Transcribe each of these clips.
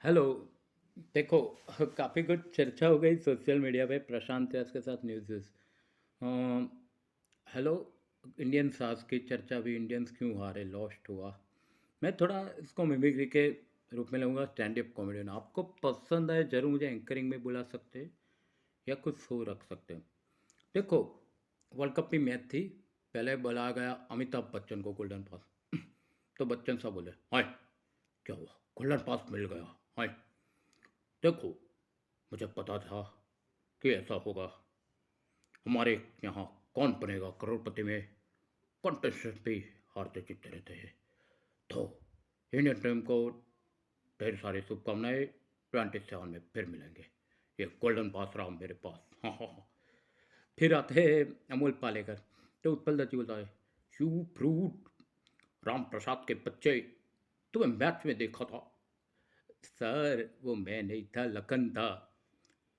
Hello. देखो, काफ़ी कुछ चर्चा हो गई सोशल मीडिया पे प्रशांत व्यास के साथ न्यूज़ व्यूज़। हेलो। इंडियन सास की चर्चा भी, इंडियंस क्यों हारे, लॉस्ट हुआ। मैं थोड़ा इसको मिमिक्री के रूप में लूँगा, स्टैंड अप कॉमेडियन। आपको पसंद है ज़रूर मुझे एंकरिंग में बुला सकते हैं या कुछ शो रख सकते हैं। देखो, वर्ल्ड कप की मैच थी। पहले बुलाया गया अमिताभ बच्चन को गोल्डन पास। तो बच्चन साहब बोले, हाय क्या हुआ, गोल्डन पास मिल गया। हाय, देखो मुझे पता था कि ऐसा होगा। हमारे यहाँ कौन बनेगा करोड़पति में कॉन्टेस्टेंट भी हारते जीतते रहते हैं। तो इंडियन टीम को ढेर सारी शुभकामनाएं। 27 में फिर मिलेंगे। ये गोल्डन पास रहा मेरे पास। हाँ हाँ हाँ। फिर आते हैं अमोल पालेकर। तो उत्पल दत्ती बोलता है, यू फ्रूट, राम प्रसाद के बच्चे, तुम्हें मैच में देखा था। सर वो मैं नहीं था, लखन था।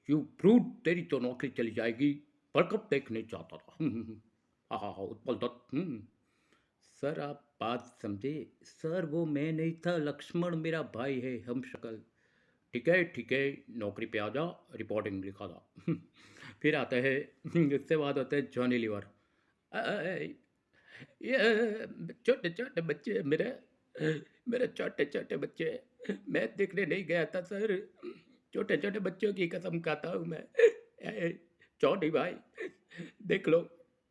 यू फ्रूट, तेरी तो नौकरी चली जाएगी। वर्ल्ड कप देखने चाहता था। हाँ हाँ हाँ, उत्पल दत्त। सर आप बात समझे। सर वो मैं नहीं था, लक्ष्मण मेरा भाई है, हम शक्ल। ठीक है, नौकरी पे आ जा, रिपोर्टिंग लिखा था। फिर आते हैं, इससे बाद होते हैं जॉनी लीवर। ये छोटे छोटे बच्चे मेरे मेरे छोटे छोटे बच्चे, मैं देखने नहीं गया था सर। छोटे छोटे बच्चों की कसम खाता हूँ मैं। चौधरी भाई, देख लो,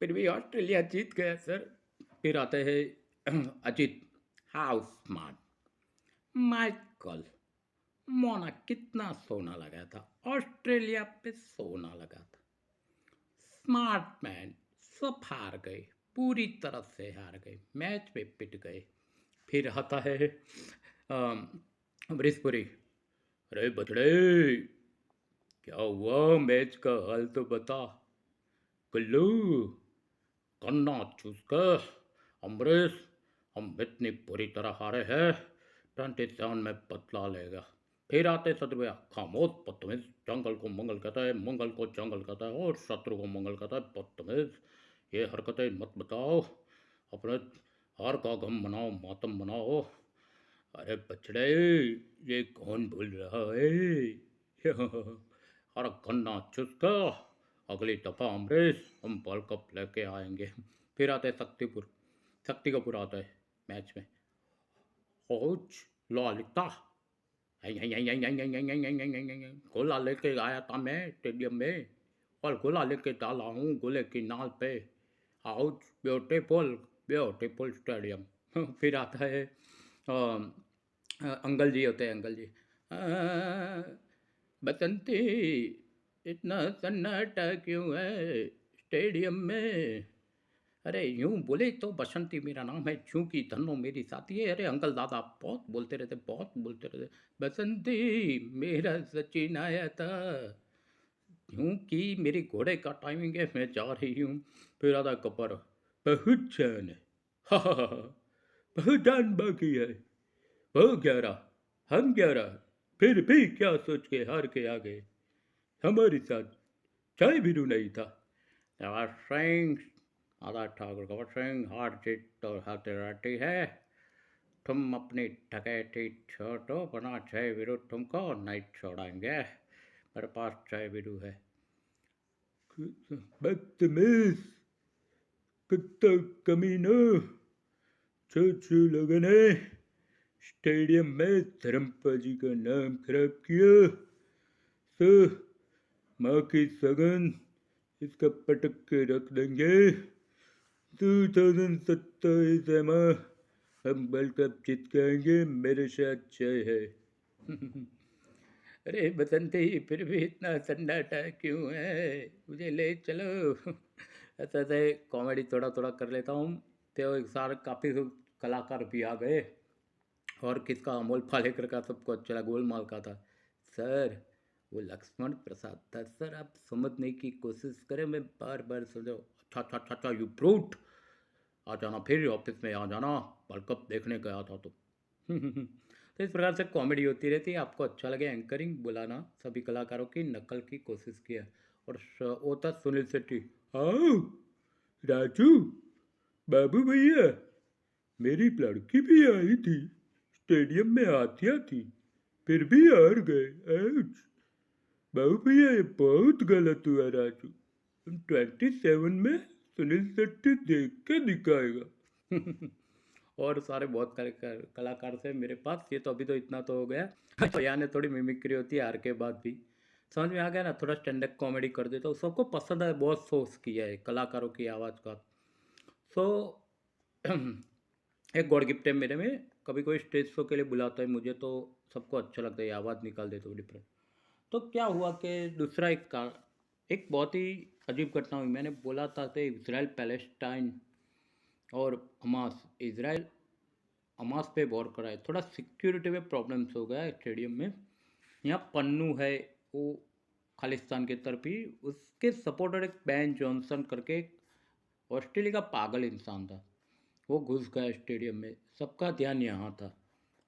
फिर भी ऑस्ट्रेलिया जीत गया सर। फिर आते हैं Ajit. How smart Michael, Mona कितना सोना लगा था, ऑस्ट्रेलिया पे सोना लगा था। स्मार्ट मैन, सब हार गए, पूरी तरह से हार गए, मैच में पिट गए। फिर आता है अमरीश पुरी। अरे बछड़े, क्या हुआ, मैच का हाल तो बता। कुल्लू, कन्ना चूस कर, अमरीश, हम इतनी बुरी तरह हारे हैं, 27 में बदला लेगा। फिर आते शत्रु भैया, खामोश बदतमीज, जंगल को मंगल कहता है, मंगल को जंगल कहता है, और शत्रु को मंगल कहता है, बदतमीज। ये हरकतें मत बताओ, अपने हार का गम मनाओ, मातम मनाओ। अरे बछड़े, ये कौन भूल रहा है। अरे गन्ना चुस्का, अगली दफा अमरीश हम वर्ल्ड कप लेके आएंगे। फिर आता है शक्तिपुर। शक्ति कपूर आता है मैच में। कोच ललिता, गोला लेके आया था मैं स्टेडियम में, और गोला लेके डाला हूँ गोले की नाल पे। Out, beautiful, beautiful stadium. फिर आता है अंकल जी होते हैं, अंकल जी। बसंती, इतना सन्नाटा क्यों है स्टेडियम में। अरे यूं बोले तो बसंती मेरा नाम है, चूंकि धनो मेरी साथी है। अरे अंकल दादा बहुत बोलते रहते, बहुत बोलते रहते। बसंती, मेरा सचिन आया था, क्योंकि मेरे घोड़े का टाइमिंग है, मैं जा रही हूँ। फिर आधा कपर, बहुत जान है। हा हा हा, बहुत जान बाकी है। वो 11, हम 11, फिर भी क्या सोच के हार के आ गए। हमारे साथ चाय भी नहीं था। गवर सिंह, आधा ठाकुर गवर सिंह, हार जीत तो हाथ रहती है। तुम अपनी ठकैती छोड़ो, बना जय वीरू तुमको नहीं छोड़ेंगे। मेरे पास जय वीरू है। बदतमीज, कुत्ता, कमीना, छो लोगों ने स्टेडियम में धर्मपा जी का नाम खराब किया। तो माँ की सगन, इसका पटक के रख देंगे। 2027 में हम वर्ल्ड कप जीत के आएंगे, मेरे साथ जय है। अरे बसंती, फिर भी इतना सन्नाटा क्यों है, मुझे ले चलो। ऐसे ऐसे कॉमेडी थोड़ा थोड़ा कर लेता हूँ। तो एक सार काफ़ी कलाकार भी आ गए। और किसका, अमोल पालेकर का सबको अच्छा लगा, गोलमाल का था। सर वो लक्ष्मण प्रसाद था सर, आप समझने की कोशिश करें, मैं बार बार समझो। अच्छा अच्छा अच्छा अच्छा, यू ब्रूट, आ जाना फिर ऑफिस में, आ जाना, वर्ल्ड कप देखने गया था तो। तो इस प्रकार से कॉमेडी होती रहती है। आपको अच्छा लगे एंकरिंग बुलाना, सभी कलाकारों की नकल की कोशिश किया। और वो था सुनील शेट्टी। आओ राजू, बाबू भैया, मेरी लड़की भी आई थी, स्टेडियम में आतिया थी, फिर भी हार गए। आउच! बाबू भैया ये बहुत गलत हुआ राजू। 27 में सुनील शेट्टी देख के दिखाएगा। और सारे बहुत कलाकार थे मेरे पास। ये तो अभी तो इतना तो हो गया। भैया ने थोड़ी मिमिक्री होती है हार के बाद भी। समझ में आ गया ना, थोड़ा स्टैंड अप कॉमेडी कर देता हूँ, सबको पसंद है, बहुत सोच किया है कलाकारों की आवाज़ का। सो एक गॉड गिफ्ट है मेरे में। कभी कोई स्टेज शो के लिए बुलाता है मुझे तो सबको अच्छा लगता है, ये आवाज़ निकाल देते हो डिफरेंट। तो क्या हुआ कि दूसरा एक बहुत ही अजीब घटना हुई। मैंने बोला था कि इसराइल पैलेस्टाइन और हमास, इसराइल हमास पे वॉर करा है। थोड़ा सिक्योरिटी में प्रॉब्लम्स हो गया है स्टेडियम में। यहाँ पन्नू है, वो खालिस्तान की तरफ ही, उसके सपोर्टर एक बैन जॉनसन करके एक ऑस्ट्रेलिया का पागल इंसान था, वो घुस गया स्टेडियम में। सबका ध्यान यहाँ था।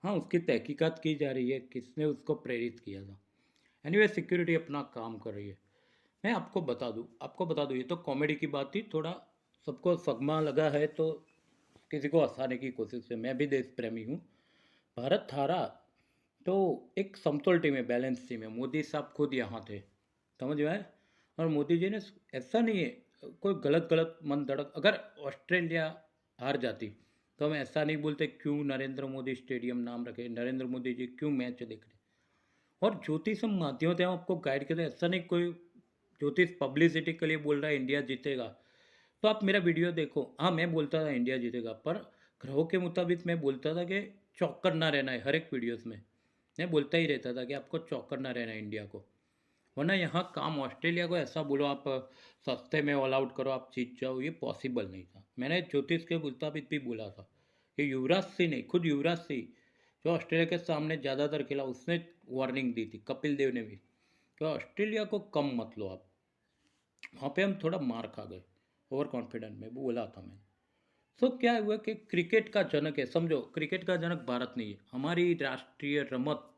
हाँ, उसकी तहकीकात की जा रही है किसने उसको प्रेरित किया था। एनीवे सिक्योरिटी अपना काम कर रही है। मैं आपको बता दूँ, ये तो कॉमेडी की बात थी। थोड़ा सबको सगमा लगा है तो किसी को हंसाने की कोशिश है। मैं भी देश प्रेमी हूँ। भारत हारा तो एक समतोल टीम है, बैलेंस टीम है। मोदी साहब खुद यहाँ थे, समझ में आए। और मोदी जी ने, ऐसा नहीं है कोई गलत गलत मन धड़क, अगर ऑस्ट्रेलिया हार जाती तो हम ऐसा नहीं बोलते क्यों नरेंद्र मोदी स्टेडियम नाम रखे, नरेंद्र मोदी जी क्यों मैच देख रहे। और ज्योतिष हम माध्यम थे, हम आपको गाइड करते हैं। ऐसा नहीं कोई ज्योतिष पब्लिसिटी के लिए बोल रहा है इंडिया जीतेगा तो आप मेरा वीडियो देखो। हाँ, मैं बोलता था इंडिया जीतेगा, पर ग्रहों के मुताबिक मैं बोलता था कि चौकन्ना ना रहना है। हर एक वीडियोस में मैं बोलता ही रहता था कि आपको चौकन्ना ना रहना है इंडिया को। वरना यहाँ काम ऑस्ट्रेलिया को ऐसा बोलो आप सस्ते में ऑल आउट करो आप जीत जाओ, ये पॉसिबल नहीं था। मैंने ज्योतिष के मुताबिक भी बोला था। ये युवराज सिंह नहीं, खुद युवराज सिंह जो ऑस्ट्रेलिया के सामने ज़्यादातर खेला, उसने वार्निंग दी थी, कपिल देव ने भी, कि ऑस्ट्रेलिया को कम मत लो आप। वहाँ पे हम थोड़ा मार खा गए, ओवर कॉन्फिडेंट में बोला था मैंने। सो क्या हुआ कि क्रिकेट का जनक है, समझो क्रिकेट का जनक भारत नहीं है। हमारी राष्ट्रीय रमत,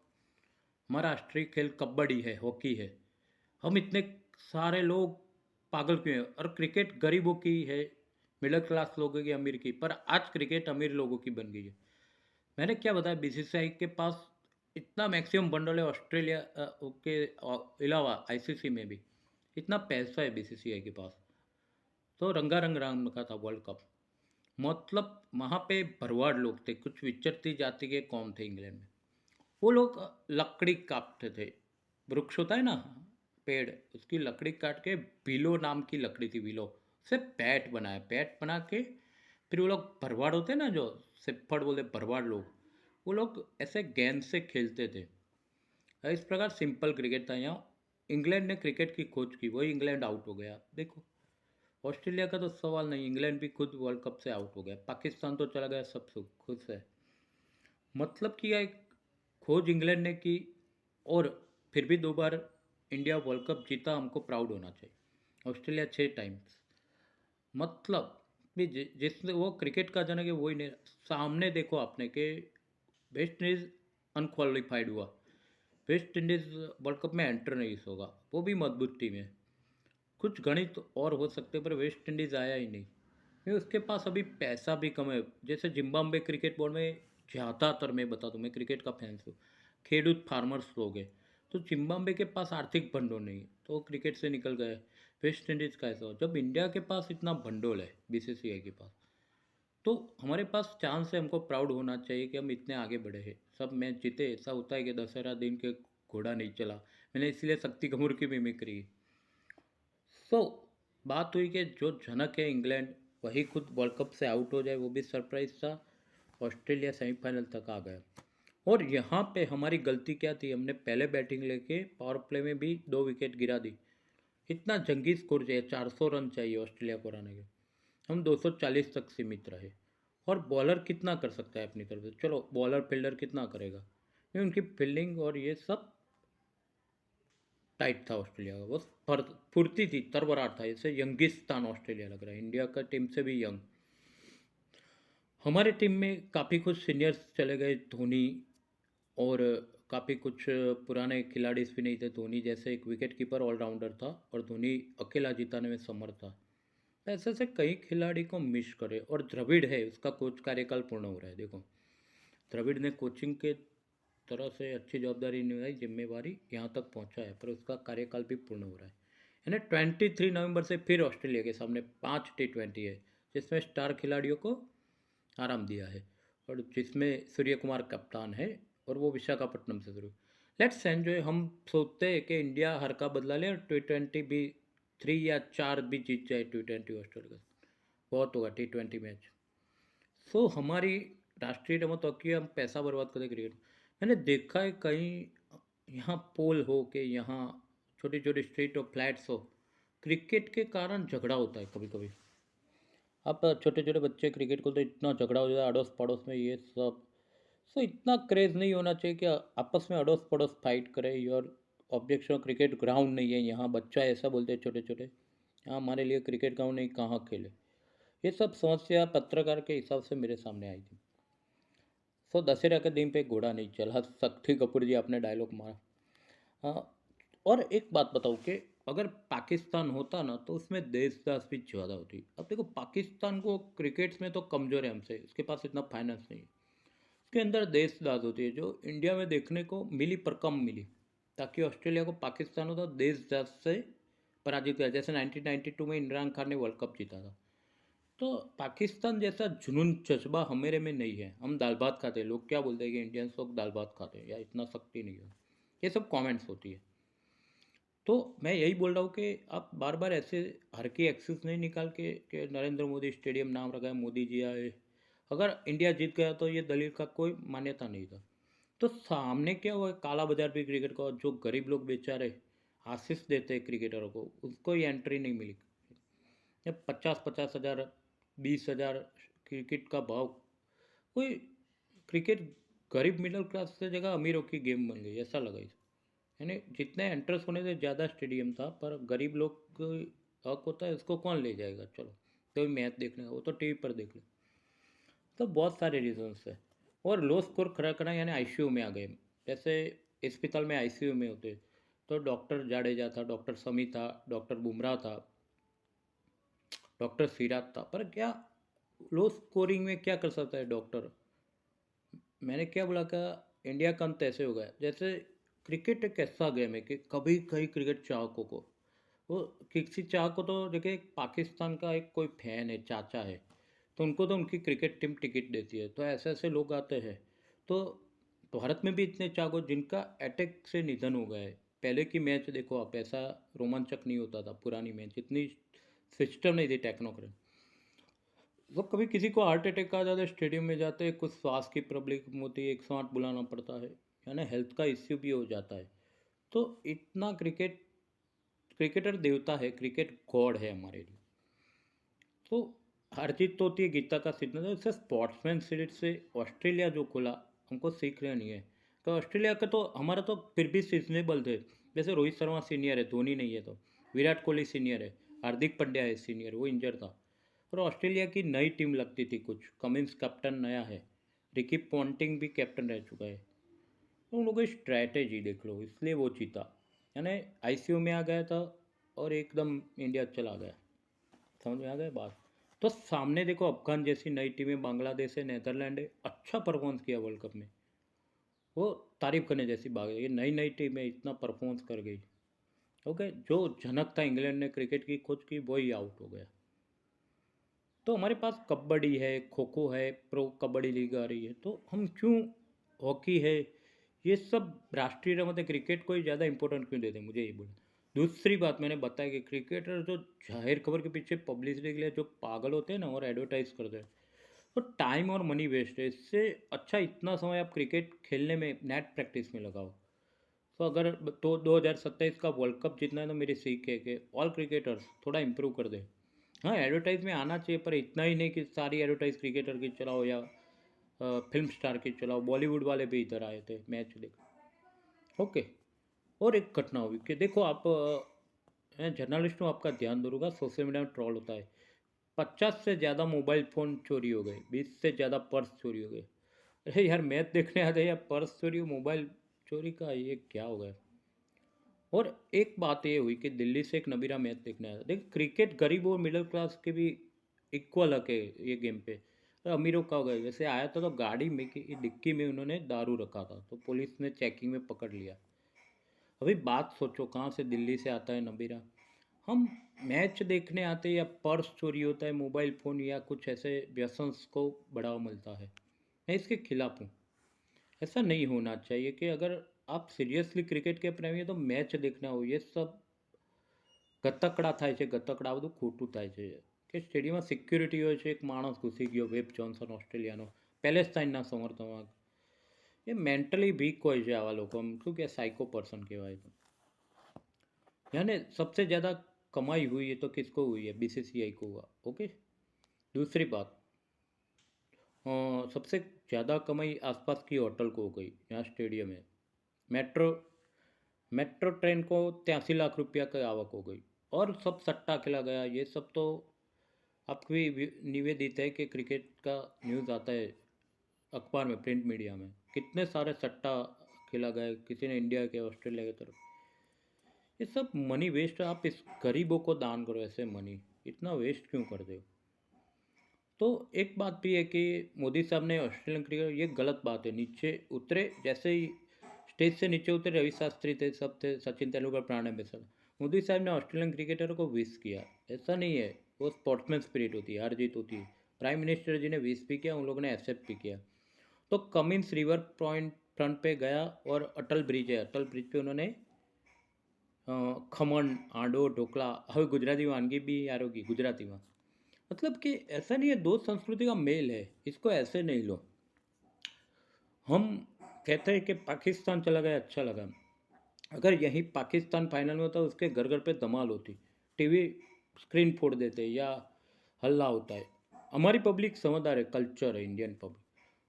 हमारा राष्ट्रीय खेल कबड्डी है, हॉकी है। हम इतने सारे लोग पागल क्यों हैं? और क्रिकेट गरीबों की है, मिडिल क्लास लोगों की, अमीर की। पर आज क्रिकेट अमीर लोगों की बन गई है। मैंने क्या बताया, बीसीसीआई के पास इतना मैक्सिमम बंडल है ऑस्ट्रेलिया के अलावा आईसीसी में भी इतना पैसा है बीसीसीआई के पास। तो रंगारंग राम का था वर्ल्ड कप। मतलब वहाँ पे भरवाड़ लोग थे, कुछ विचरती जाति के कौम थे इंग्लैंड में। वो लोग लकड़ी काटते थे। वृक्ष होता है ना, पेड़, उसकी लकड़ी काट के, विलो नाम की लकड़ी थी, विलो से बैट बनाया। बैट बना के फिर वो लोग भरवाड़ होते हैं ना, जो सिप्पड़ बोले भरवाड़ लोग, वो लोग ऐसे गेंद से खेलते थे। इस प्रकार सिंपल क्रिकेट था यहाँ। इंग्लैंड ने क्रिकेट की खोज की, वही इंग्लैंड आउट हो गया। देखो, ऑस्ट्रेलिया का तो सवाल नहीं, इंग्लैंड भी खुद वर्ल्ड कप से आउट हो गया। पाकिस्तान तो चला गया, सब सुख खुश है। मतलब कि एक खोज इंग्लैंड ने की, और फिर भी 2 बार इंडिया वर्ल्ड कप जीता, हमको प्राउड होना चाहिए। Australia 6 times. मतलब भी जिसने, वो क्रिकेट का जनक है वही नहीं। सामने देखो आपने कि वेस्ट इंडीज़ अनक्वालिफाइड हुआ, वेस्ट इंडीज़ वर्ल्ड कप में एंटर नहीं होगा, वो भी मजबूत टीम है। कुछ गणित और हो सकते पर वेस्ट इंडीज़ आया ही नहीं। नहीं, उसके पास अभी पैसा भी कम है। जैसे जिम्बाब्वे क्रिकेट बोर्ड में ज़्यादातर, मैं बता दूं, मैं क्रिकेट का फैंस हूँ, खेडूत फार्मर्स लोग हैं। तो जिम्बाब्वे के पास आर्थिक भंडोल नहीं है तो वो क्रिकेट से निकल गए। वेस्ट इंडीज़ का ऐसा हो, जब इंडिया के पास इतना भंडोल है बीसीसीआई के पास, तो हमारे पास चांस है। हमको प्राउड होना चाहिए कि हम इतने आगे बढ़े हैं, सब मैच जीते। ऐसा होता है कि दशहरा दिन के घोड़ा नहीं चला। मैंने इसलिए शक्ति कपूर की मिमिक्री। सो बात हुई कि जो जनक है इंग्लैंड, वही खुद वर्ल्ड कप से आउट हो जाए, वो भी सरप्राइज था। ऑस्ट्रेलिया सेमीफाइनल तक आ गया। और यहाँ पे हमारी गलती क्या थी, हमने पहले बैटिंग लेके पावर प्ले में भी 2 विकेट गिरा दी। इतना जंगी स्कोर चाहिए, 400 रन चाहिए ऑस्ट्रेलिया को हराने के। हम 240 तक सीमित रहे। और बॉलर कितना कर सकता है अपनी तरफ से, चलो बॉलर फील्डर कितना करेगा, ये उनकी फील्डिंग और ये सब टाइट था ऑस्ट्रेलिया का। बस फुर्ती थी, तरबरार था, जैसे यंगिस्तान ऑस्ट्रेलिया लग रहा है, इंडिया का टीम से भी यंग। हमारे टीम में काफ़ी कुछ सीनियर्स चले गए, धोनी, और काफ़ी कुछ पुराने खिलाड़ी भी नहीं थे। धोनी जैसे एक विकेट कीपर ऑलराउंडर था, और धोनी अकेला जिताने में समर्थ था। ऐसे से कई खिलाड़ी को मिस करे। और द्रविड़ है, उसका कोच कार्यकाल पूर्ण हो रहा है। देखो, द्रविड़ ने कोचिंग के तरह से अच्छी जवाबदारी निभाई, जिम्मेवारी यहाँ तक पहुँचा है, पर उसका कार्यकाल भी पूर्ण हो रहा है। यानी 23 नवंबर से फिर ऑस्ट्रेलिया के सामने 5 T20 है, जिसमें स्टार खिलाड़ियों को आराम दिया है और जिसमें सूर्य कुमार कप्तान है और वो विशाखापट्टनम से शुरू। Let's enjoy. हम सोचते हैं कि इंडिया हर का बदला ले और T20 भी 3 या 4 भी जीत जाए T20 ऑस्ट्रेलिया का, बहुत होगा T20 मैच। सो हमारी राष्ट्रीय रमत हॉकी है, हम पैसा बर्बाद करते क्रिकेट। मैंने देखा है कहीं यहाँ पोल हो के यहाँ छोटी छोटी स्ट्रीट और फ्लैट्स हो, क्रिकेट के कारण झगड़ा होता है कभी कभी। अब छोटे छोटे बच्चे क्रिकेट को तो इतना झगड़ा हो जाता है अड़ोस पड़ोस में ये सब। सो इतना क्रेज़ नहीं होना चाहिए कि आपस में अड़ोस पड़ोस फाइट करे। और ऑब्जेक्शन, क्रिकेट ग्राउंड नहीं है यहाँ, बच्चा ऐसा बोलते हैं छोटे छोटे, यहाँ हमारे लिए क्रिकेट ग्राउंड नहीं, कहाँ खेले। ये सब समस्या पत्रकार के हिसाब से मेरे सामने आई थी। सो दशहरा के दिन पे घोड़ा नहीं चला, शक्ति कपूर जी आपने डायलॉग मारा। हाँ। और एक बात बताऊँ कि अगर पाकिस्तान होता ना तो उसमें देशदास भी ज़्यादा होती। अब देखो पाकिस्तान को क्रिकेट्स में तो कमज़ोर है हमसे, उसके पास इतना फाइनेंस नहीं है, उसके अंदर देशदास होती है जो इंडिया में देखने को मिली पर कम मिली। ताकि ऑस्ट्रेलिया को पाकिस्तान होता देशदास से पराजित किया, जैसे 1992 में इमरान खान ने वर्ल्ड कप जीता था। तो पाकिस्तान जैसा जुनून जज्बा हमारे में नहीं है। हम दाल भात खाते हैं, लोग क्या बोलते हैं कि इंडियंस लोग दाल भात खाते हैं या इतना शक्ति नहीं है, ये सब कमेंट्स होती है। तो मैं यही बोल रहा हूँ कि आप बार बार ऐसे हर की एक्सेस नहीं निकाल के कि नरेंद्र मोदी स्टेडियम नाम रखा है, मोदी जी आए। अगर इंडिया जीत गया तो ये दलील का कोई मान्यता नहीं था। तो सामने क्या हुआ, काला बाजार भी क्रिकेट का, जो गरीब लोग बेचारे आशीष देते हैं क्रिकेटरों को, उसको ही एंट्री नहीं मिली। जब 50-50 हज़ार 20 हज़ार क्रिकेट का भाव, कोई क्रिकेट गरीब मिडिल क्लास से जगह अमीरों की गेम बन गई, ऐसा लगा इसे। यानी जितने एंट्रेंस होने से ज़्यादा स्टेडियम था, पर गरीब लोग को हक होता है, उसको कौन ले जाएगा। चलो तो मैच देखने का, वो तो टीवी पर देख ले। तो बहुत सारे रीजंस है। और लो स्कोर खड़ा करना यानी आईसीयू में आ गए। जैसे अस्पताल में आईसीयू में होते, तो डॉक्टर जाडेजा था, डॉक्टर समी था, डॉक्टर बुमराह था, डॉक्टर सिराज था, पर क्या लो स्कोरिंग में क्या कर सकता है डॉक्टर। मैंने क्या बोला का, इंडिया का अंत ऐसे हो गया जैसे क्रिकेट एक ऐसा गेम है कि कभी कहीं क्रिकेट चाहकों को, वो किसी चाहक को तो देखिए पाकिस्तान का एक कोई फैन है, चाचा है, तो उनको तो उनकी क्रिकेट टीम टिकट देती है, तो ऐसे ऐसे लोग आते हैं। तो भारत में भी इतने चाहक हो जिनका अटैक से निधन हो गया है। पहले की मैच देखो आप, ऐसा रोमांचक नहीं होता था, पुरानी मैच इतनी सिस्टम नहीं थी, टेक्नोक्रेट। तो कभी किसी को हार्ट अटैक आ जाता है, स्टेडियम में जाते हैं, कुछ श्वास की प्रॉब्लम होती है, 108 बुलाना पड़ता है, यानी हेल्थ का इश्यू भी हो जाता है। तो इतना क्रिकेटर देवता है, क्रिकेट गॉड है हमारे लिए। तो हर जीत तो होती है, गीता का सिद्धांत है, उससे स्पोर्ट्समैन स्पिरिट से ऑस्ट्रेलिया जो खुला, हमको सीख रहे नहीं है। तो ऑस्ट्रेलिया का तो हमारा तो फिर भी सीजनेबल थे। जैसे रोहित शर्मा सीनियर है, धोनी नहीं है, तो विराट कोहली सीनियर है, हार्दिक पांड्या है सीनियर, वो इंजर था। और ऑस्ट्रेलिया की नई टीम लगती थी कुछ, कमिंस कैप्टन नया है, रिकी पॉन्टिंग भी कैप्टन रह चुका है। तो उन लोगों की स्ट्रैटेजी देख लो, इसलिए वो जीता। यानी आईसीयू में आ गया था और एकदम इंडिया चला गया। समझ में आ गया बात। तो सामने देखो अफगान जैसी नई टीमें, बांग्लादेश है, नेदरलैंड है, अच्छा परफॉर्मेंस किया वर्ल्ड कप में, वो तारीफ करने जैसी बात है। ये नई नई टीमें इतना परफॉर्मेंस कर गई। ओके, जो झनक था इंग्लैंड ने क्रिकेट की खोज की, वही आउट हो गया। तो हमारे पास कबड्डी है, खो खो है, प्रो कबड्डी लीग आ रही है, तो हम क्यों, हॉकी है, ये सब राष्ट्रीय रमत है, क्रिकेट को ही ज़्यादा इंपॉर्टेंट क्यों देते हैं, मुझे ये बोला। दूसरी बात मैंने बताया कि क्रिकेटर जो जाहिर खबर के पीछे पब्लिसिटी के लिए जो पागल होते हैं ना और एडवर्टाइज करते हैं, तो टाइम और मनी वेस्ट है। इससे अच्छा इतना समय आप क्रिकेट खेलने में, नेट प्रैक्टिस में लगाओ। तो अगर तो 2027 का वर्ल्ड कप जीतना है तो मेरी सीख है कि ऑल क्रिकेटर्स थोड़ा इंप्रूव कर दे। हाँ, एडवर्टाइज में आना चाहिए, पर इतना ही नहीं कि सारी एडवर्टाइज क्रिकेटर की चलाओ या फिल्म स्टार की चलाओ। बॉलीवुड वाले भी इधर आए थे मैच देख। ओके। और एक घटना हुई कि देखो आप, मैं जर्नलिस्ट हूँ, आपका ध्यान दूंगा, सोशल मीडिया में ट्रॉल होता है, 50 से ज़्यादा मोबाइल फ़ोन चोरी हो गए, 20 से ज़्यादा पर्स चोरी हो गए। अरे यार, मैच देखने आते या पर्स चोरी हो, मोबाइल चोरी का, ये क्या हो गया। और एक बात ये हुई कि दिल्ली से एक नबीरा मैच देखने आया था। देखिए क्रिकेट गरीब और मिडिल क्लास के भी इक्वल हक है ये गेम पे। तो अमीरों का हो गया, जैसे आया था तो गाड़ी में की डिक्की में उन्होंने दारू रखा था, तो पुलिस ने चेकिंग में पकड़ लिया। अभी बात सोचो, कहाँ से दिल्ली से आता है नबीरा, हम मैच देखने आते हैं या पर्स चोरी होता है, मोबाइल फ़ोन या कुछ ऐसे व्यसन्स को बढ़ावा मिलता है। मैं इसके खिलाफ हूँ। ऐसा नहीं होना चाहिए कि अगर आप सीरियसली क्रिकेट के प्रेमी हो तो मैच देखना हो, ये सब ગતકડા થાય છે, ગતકડા બધું ખોટું થાય છે કે સ્ટેડિયમમાં સિક્યુરિટી હોય છે, એક માણસ ઘૂસી ગયો વેબ જોન્સન ઓસ્ટ્રેલિયાનો પેલેસ્ટાઇનના સમર્થનમાં, એ મેન્ટલી વીક હોય છે આવા લોકો, આમ શું કે साइको पर्सन કહેવાય તો। यानी सबसे ज़्यादा कमाई हुई है तो किसको हुई है, बीसीसीआई को हुआ। ओके, दूसरी बात, सबसे ज़्यादा कमाई आसपास की होटल को हो गई, यहाँ स्टेडियम है। मेट्रो मेट्रो ट्रेन को 83 लाख रुपया की आवक हो गई, और सब सट्टा खेला गया। ये सब तो आपको भी निवेदित है कि क्रिकेट का न्यूज़ आता है अखबार में, प्रिंट मीडिया में, कितने सारे सट्टा खेला गया, किसी ने इंडिया के ऑस्ट्रेलिया की तरफ। ये सब मनी वेस्ट है, आप इस गरीबों को दान करो, ऐसे मनी इतना वेस्ट क्यों कर दो। तो एक बात भी है कि मोदी साहब ने ऑस्ट्रेलियन क्रिकेट, ये गलत बात है, नीचे उतरे, जैसे ही स्टेज से नीचे उतरे रवि शास्त्री थे, सब थे, सचिन तेंदुलकर, प्रणब बिस्वा, मोदी साहब ने ऑस्ट्रेलियन क्रिकेटर को विश किया। ऐसा नहीं है, वो स्पोर्ट्समैन स्पिरिट होती है, हार जीत होती है। प्राइम मिनिस्टर जी ने विश भी किया, उन लोगों ने एक्सेप्ट भी किया। तो कमिंस रिवर पॉइंट फ्रंट पे गया, और अटल ब्रिज है, अटल ब्रिज पे उन्होंने खमण, आंडो, ढोकला, હવે ગુજરાતી वानगी भी यार होगी गुजराती में, मतलब कि ऐसा नहीं है, दो संस्कृति का मेल है, इसको ऐसे नहीं लो। हम कहते हैं कि पाकिस्तान चला गया अच्छा लगा, अगर यहीं पाकिस्तान फाइनल में होता उसके घर घर पे धमाल होती, टीवी स्क्रीन फोड़ देते या हल्ला होता है। हमारी पब्लिक समझदार है, कल्चर है, इंडियन पब्लिक,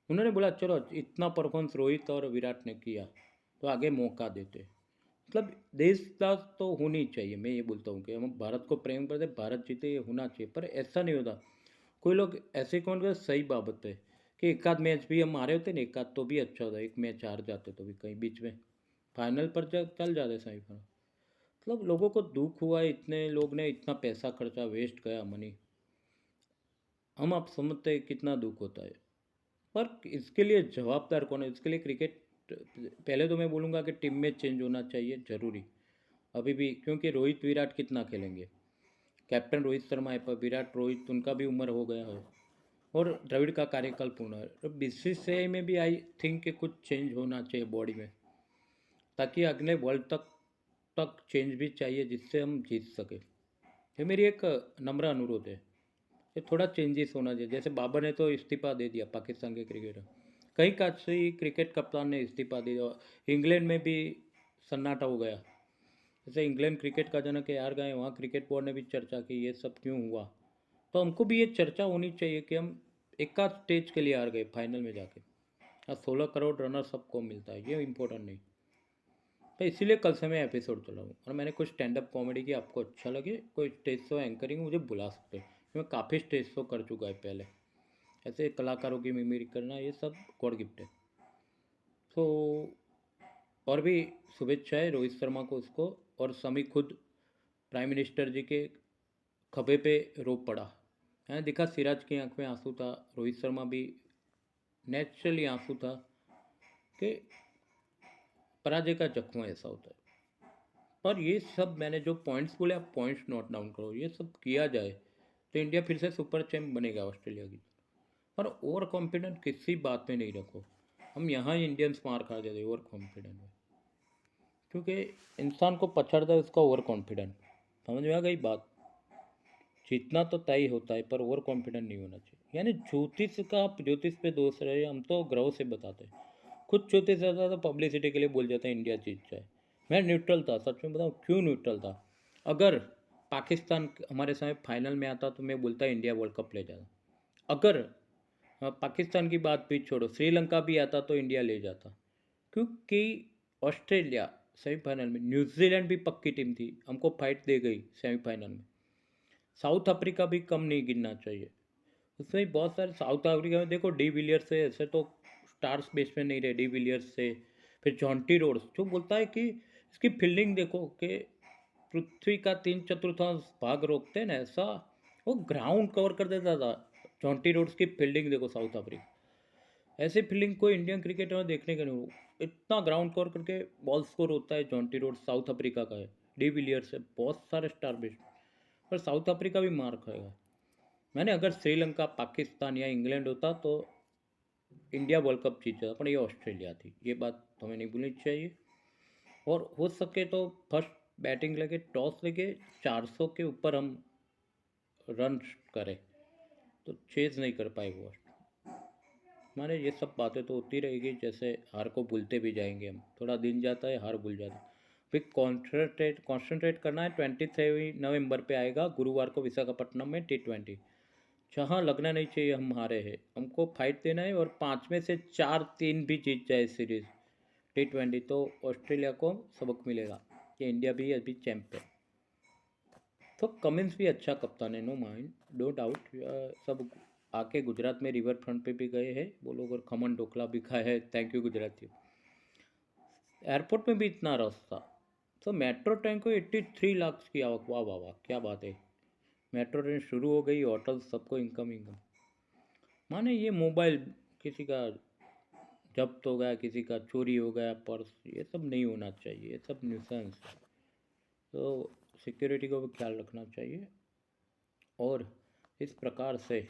उन्होंने बोला चलो इतना परफॉर्मेंस रोहित और विराट ने किया तो आगे मौका देते। मतलब देशदास तो होनी चाहिए, मैं ये बोलता हूँ कि हम भारत को प्रेम करते, भारत जीते, ये होना चाहिए, पर ऐसा नहीं होता। कोई लोग ऐसे कौन कर, सही बाबत पे कि एक आध मैच भी हम हारे होते ना, एक आध तो भी अच्छा होता, एक मैच हार जाते तो भी कहीं बीच में फाइनल पर चल जाते सेमीफाइनल। मतलब लोगों को दुख हुआ, इतने लोग ने इतना पैसा खर्चा, वेस्ट गया मनी, हम आप समझते हैं कितना दुख होता है। पर इसके लिए जवाबदार कौन है, इसके लिए क्रिकेट, पहले तो मैं बोलूँगा कि टीम में चेंज होना चाहिए ज़रूरी अभी भी, क्योंकि रोहित विराट कितना खेलेंगे, कैप्टन रोहित शर्मा है, पर विराट रोहित उनका भी उम्र हो गया है, और द्रविड़ का कार्यकाल पूर्ण है। तो बीसीसीआई में भी आई थिंक कि कुछ चेंज होना चाहिए बॉडी में, ताकि अगले वर्ल्ड तक चेंज भी चाहिए, जिससे हम जीत सके। ये मेरी एक नम्र अनुरोध है, ये थोड़ा चेंजेस होना चाहिए। जैसे बाबर ने तो इस्तीफा दे दिया, पाकिस्तान के क्रिकेटर, कई काशी क्रिकेट कप्तान ने इस्तीफा दे दिया, इंग्लैंड में भी सन्नाटा हो गया। जैसे इंग्लैंड क्रिकेट का जनक है, यार गए वहाँ क्रिकेट बोर्ड ने भी चर्चा की ये सब क्यों हुआ, तो हमको भी ये चर्चा होनी चाहिए कि हम एक आध स्टेज के लिए हार गए फाइनल में जाके, और 16 करोड़ रनर सबको मिलता है, ये इम्पोर्टेंट नहीं। तो इसीलिए कल से मैं एपिसोड चलाऊँ, और मैंने कुछ स्टैंड अप कॉमेडी की, आपको अच्छा लगे, कोई स्टेज शो एंकरिंग मुझे बुला सकते हैं, मैं काफ़ी स्टेज शो कर चुका है पहले, ऐसे कलाकारों की मिमिक्री करना ये सब गॉड गिफ्ट है। तो और भी शुभेच्छाएं रोहित शर्मा को, उसको, और समी खुद प्राइम मिनिस्टर जी के खभे पे रो पड़ा। मैंने देखा सिराज की आंख में आंसू था, रोहित शर्मा भी नेचुरली आंसू था, कि पराजय का जख्म ऐसा होता है। पर ये सब मैंने जो पॉइंट्स बोले, आप पॉइंट्स नोट डाउन करो, ये सब किया जाए तो इंडिया फिर से सुपर चैम्प बनेगा ऑस्ट्रेलिया की। पर ओवर कॉन्फिडेंट किसी बात में नहीं रखो, हम यहाँ ही इंडियंस मार खा जाते ओवर कॉन्फिडेंट में, क्योंकि इंसान को पछाड़ता है उसका ओवर कॉन्फिडेंट। समझ में आ गई बात, जीतना तो तय होता है पर ओवर कॉन्फिडेंट नहीं होना चाहिए। यानी ज्योतिष का, आप ज्योतिष पे दोष रहे, हम तो ग्रह से बताते हैं, खुद ज्योतिष रहता तो पब्लिसिटी के लिए बोल जाते हैं इंडिया जीत जाए। मैं न्यूट्रल था, सच में बताऊँ क्यों न्यूट्रल था। अगर पाकिस्तान हमारे सामने फाइनल में आता तो मैं बोलता इंडिया वर्ल्ड कप ले जाता। अगर पाकिस्तान की बात भी छोड़ो, श्रीलंका भी आता तो इंडिया ले जाता, क्योंकि ऑस्ट्रेलिया सेमीफाइनल में, न्यूजीलैंड भी पक्की टीम थी, हमको फाइट दे गई सेमीफाइनल में। साउथ अफ्रीका भी कम नहीं गिनना चाहिए, उसमें बहुत सारे, साउथ अफ्रीका में देखो डी विलियर्स से, ऐसे तो स्टार्स बेसमेंट नहीं रहे, डी विलियर्स से, फिर जॉन्टी रोड्स जो बोलता है कि इसकी फील्डिंग देखो कि पृथ्वी का 3/4 भाग रोकते हैं ना, ऐसा वो ग्राउंड कवर कर देता था, जॉन्टी रोड्स की फील्डिंग देखो साउथ अफ्रीका, ऐसे फील्डिंग कोई इंडियन क्रिकेटर में देखने का नहीं हो। इतना ग्राउंड कवर करके बॉल स्कोर होता है। जॉन्टी रोड साउथ अफ्रीका का है, डी विलियर्स है, बहुत सारे स्टार बेस्ट, पर साउथ अफ्रीका भी मार खाएगा। मैंने अगर श्रीलंका, पाकिस्तान या इंग्लैंड होता तो इंडिया वर्ल्ड कप जीत जाता, पर ये ऑस्ट्रेलिया थी, ये बात हमें नहीं भूलनी चाहिए। और हो सके तो फर्स्ट बैटिंग लेके, टॉस लेके 400 के ऊपर हम रन करें, तो चेज नहीं कर पाए वो। माने ये सब बातें तो होती रहेगी, जैसे हार को भूलते भी जाएंगे हम, थोड़ा दिन जाता है हार भूल जाता है। फिर कॉन्सेंट्रेट करना है। 23 नवंबर पे आएगा गुरुवार को विशाखापट्टनम में T20, जहाँ लगना नहीं चाहिए हम हारे हैं, हमको फाइट देना है। और 5 में से 4-3 भी जीत जाए सीरीज T20, तो ऑस्ट्रेलिया को सबक मिलेगा कि इंडिया भी अभी चैंप है। तो कमिंस भी अच्छा कप्तान है, नो माइंड, नो डाउट। सब आके गुजरात में रिवर फ्रंट पे भी गए हैं वो लोग, और खमन ढोकला भी खाए हैं, थैंक यू गुजराती। एयरपोर्ट में भी इतना रश था। तो मेट्रो ट्रेन को 83 लाख की आवक, वाह वाह वाह, क्या बात है। मेट्रो ट्रेन शुरू हो गई, होटल सबको इनकम इनकम। माने ये मोबाइल किसी का जब्त हो गया, किसी का चोरी हो गया पर्स, ये सब नहीं होना चाहिए, ये सब न्यूसेंस है। तो सिक्योरिटी को भी ख्याल रखना चाहिए। और इस प्रकार से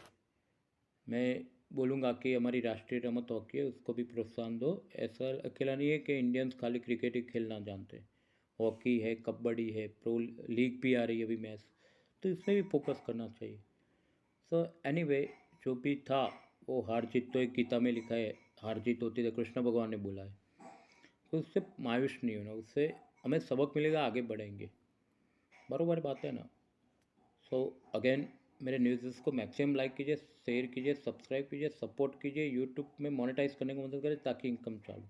मैं बोलूँगा कि हमारी राष्ट्रीय रमत हॉकी है, उसको भी प्रोत्साहन दो। ऐसा अकेला नहीं है कि इंडियंस खाली क्रिकेट ही खेलना जानते हैं, हॉकी है, कबड्डी है, प्रो लीग भी आ रही है अभी मैच, तो इसमें भी फोकस करना चाहिए। सो एनीवे, जो भी था वो, हार जीत तो एक गीता में लिखा है, हार जीत होती है, कृष्ण भगवान ने बोला है। तो उससे मायूस नहीं होना, उससे हमें सबक मिलेगा, आगे बढ़ेंगे। बराबर बात है ना। सो अगेन, मेरे न्यूज़ को मैक्सिमम लाइक कीजिए, शेयर कीजिए, सब्सक्राइब कीजिए, सपोर्ट कीजिए, यूट्यूब में मोनेटाइज करने को मदद करें ताकि इनकम चालू।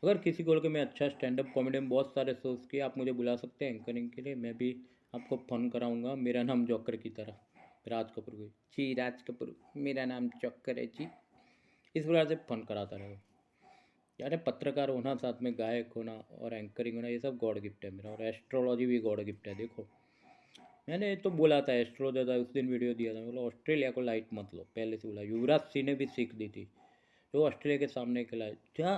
अगर किसी को लगे मैं अच्छा स्टैंड अप कॉमेडी में बहुत सारे शोज़ किए, आप मुझे बुला सकते हैं एंकरिंग के लिए, मैं भी आपको फन कराऊंगा। मेरा नाम जॉकर की तरह, राज कपूर जी, राज कपूर, मेरा नाम जॉकर है जी, इस प्रकार से फन कराता रहेगा। यार पत्रकार होना, साथ में गायक होना और एंकरिंग होना, ये सब गॉड गिफ्ट है मेरा। और एस्ट्रोलॉजी भी गॉड गिफ्ट है। देखो, मैंने तो बोला था एस्ट्रो दादा, उस दिन वीडियो दिया था, बोला ऑस्ट्रेलिया को लाइट मत लो, पहले से बोला। युवराज सिंह ने भी सीख दी थी, जो ऑस्ट्रेलिया के सामने खिलाए। क्या,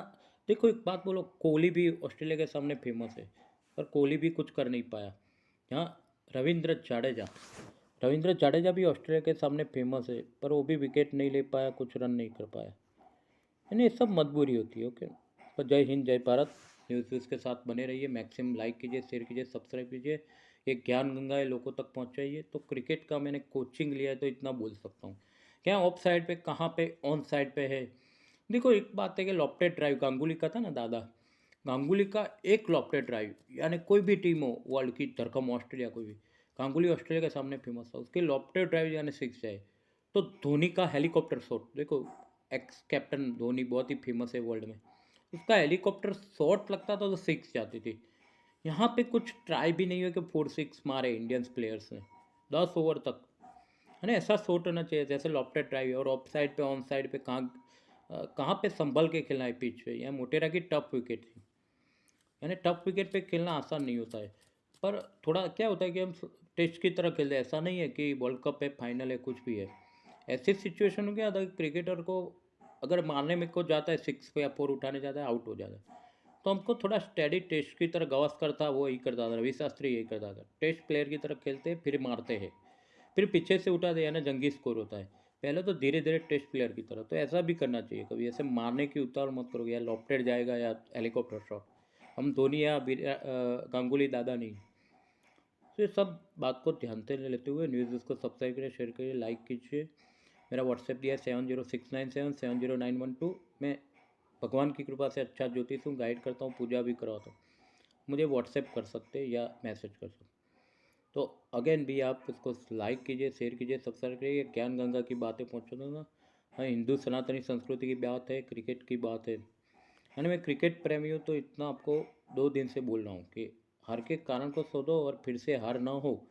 देखो एक बात बोलो, कोहली भी ऑस्ट्रेलिया के सामने फेमस है, पर कोहली भी कुछ कर नहीं पाया। यहाँ रविंद्र जाडेजा भी ऑस्ट्रेलिया के सामने फेमस है, पर वो भी विकेट नहीं ले पाया, कुछ रन नहीं कर पाया। यानी ये सब मजबूरी होती है। ओके, तो जय हिंद, जय भारत। न्यूज़ के साथ बने रहिए, मैक्सिमम लाइक कीजिए, शेयर कीजिए, सब्सक्राइब कीजिए। ये ज्ञान गंगा है, लोगों तक पहुंचाइए। तो क्रिकेट का मैंने कोचिंग लिया है, तो इतना बोल सकता हूँ। क्या ऑफ साइड पे, कहाँ पे ऑन साइड पे है। देखो एक बात है कि लॉफ्टेड ड्राइव गांगुली का था ना, दादा गांगुली का, एक लॉफ्टेड ड्राइव, यानी कोई भी टीम हो वर्ल्ड की, धरकम ऑस्ट्रेलिया कोई भी, गांगुली ऑस्ट्रेलिया के सामने फेमस था, उसके लॉफ्टेड ड्राइव यानी सिक्स जाए। तो धोनी का हेलीकॉप्टर शॉट देखो, एक्स कैप्टन धोनी बहुत ही फेमस है वर्ल्ड में, उसका हेलीकॉप्टर शॉट लगता था तो सिक्स जाती थी। यहाँ पे कुछ ट्राई भी नहीं हुआ कि 4-6 मारे इंडियंस प्लेयर्स ने 10 ओवर तक, है ना। ऐसा शॉट होना चाहिए जैसे लॉफ्टेड ड्राइव। और ऑफ साइड पे, ऑन साइड पे, कहाँ पे संभल के खेलना है पिच पे। यहाँ मोटेरा की टफ विकेट थी, यानी टफ विकेट पे खेलना आसान नहीं होता है। पर थोड़ा क्या होता है कि हम टेस्ट की तरह खेलते हैं, ऐसा नहीं है कि वर्ल्ड कप है, फाइनल है, कुछ भी है। ऐसी सिचुएशन हो गया था क्रिकेटर को अगर मारने में को जाता है, 6 या 4 उठाने जाता है, आउट हो जाता है। तो हमको थोड़ा स्टडी टेस्ट की तरह, गावस्कर था वो यही करता था, रवि शास्त्री यही करता था, टेस्ट प्लेयर की तरह खेलते फिर मारते हैं, फिर पीछे से उठा दे, ना जंगी स्कोर होता है। पहले तो धीरे धीरे टेस्ट प्लेयर की तरह, तो ऐसा भी करना चाहिए कभी, ऐसे मारने की उतावल मत करोगे, या लॉफ्टेड जाएगा या हेलीकॉप्टर शॉट। हम धोनी या गांगुली दादा नहीं। तो ये सब बात को ध्यान से लेते हुए न्यूज़ को सब्सक्राइब करिए, शेयर करिए, लाइक कीजिए। मेरा व्हाट्सएप दिया है 706977709112। मैं भगवान की कृपा से अच्छा ज्योतिष हूँ, गाइड करता हूँ, पूजा भी करवाता हूँ। मुझे व्हाट्सएप कर सकते हैं या मैसेज कर सकते। तो अगेन भी आप इसको लाइक कीजिए, शेयर कीजिए, सब्सक्राइब करिए। ज्ञान गंगा की बातें पहुँचा दूँगा। हाँ, हिंदू सनातनी संस्कृति की बात है, क्रिकेट की बात है। यानी मैं क्रिकेट प्रेमी हूँ, तो इतना आपको 2 दिन से बोल रहा हूँ कि हार के कारण को शोधो और फिर से हार ना हो,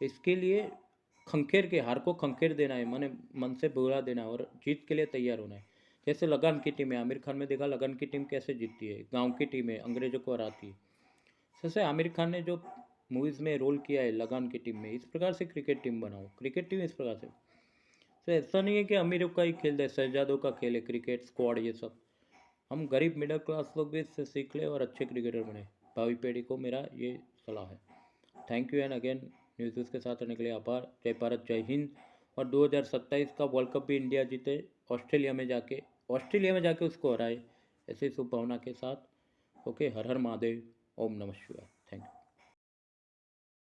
इसके लिए खंखेर के, हार को खंखेर देना है, माने मन से बुला देना है, और जीत के लिए तैयार होना है। जैसे लगान की टीम है, आमिर खान में देखा लगान की टीम कैसे जीतती है, गांव की टीम है, अंग्रेजों को हराती है। जैसे आमिर खान ने जो मूवीज़ में रोल किया है लगान की टीम में, इस प्रकार से क्रिकेट टीम बनाओ, क्रिकेट टीम इस प्रकार से। तो ऐसा नहीं है कि अमीरों का ही खेल है, शहजादों का खेल है क्रिकेट स्क्वाड ये सब। हम गरीब मिडिल क्लास लोग भी इससे सीख लें और अच्छे क्रिकेटर बने। भावी पीढ़ी को मेरा ये सलाह है। Thank you and again news के साथ रहने के लिए आभार। जय भारत जय हिंद। और 2027 का वर्ल्ड कप भी इंडिया जीते, ऑस्ट्रेलिया में जाके उसको हराए, ऐसी शुभभावना के साथ। ओके, हर हर महादेव, ओम नमः शिवाय।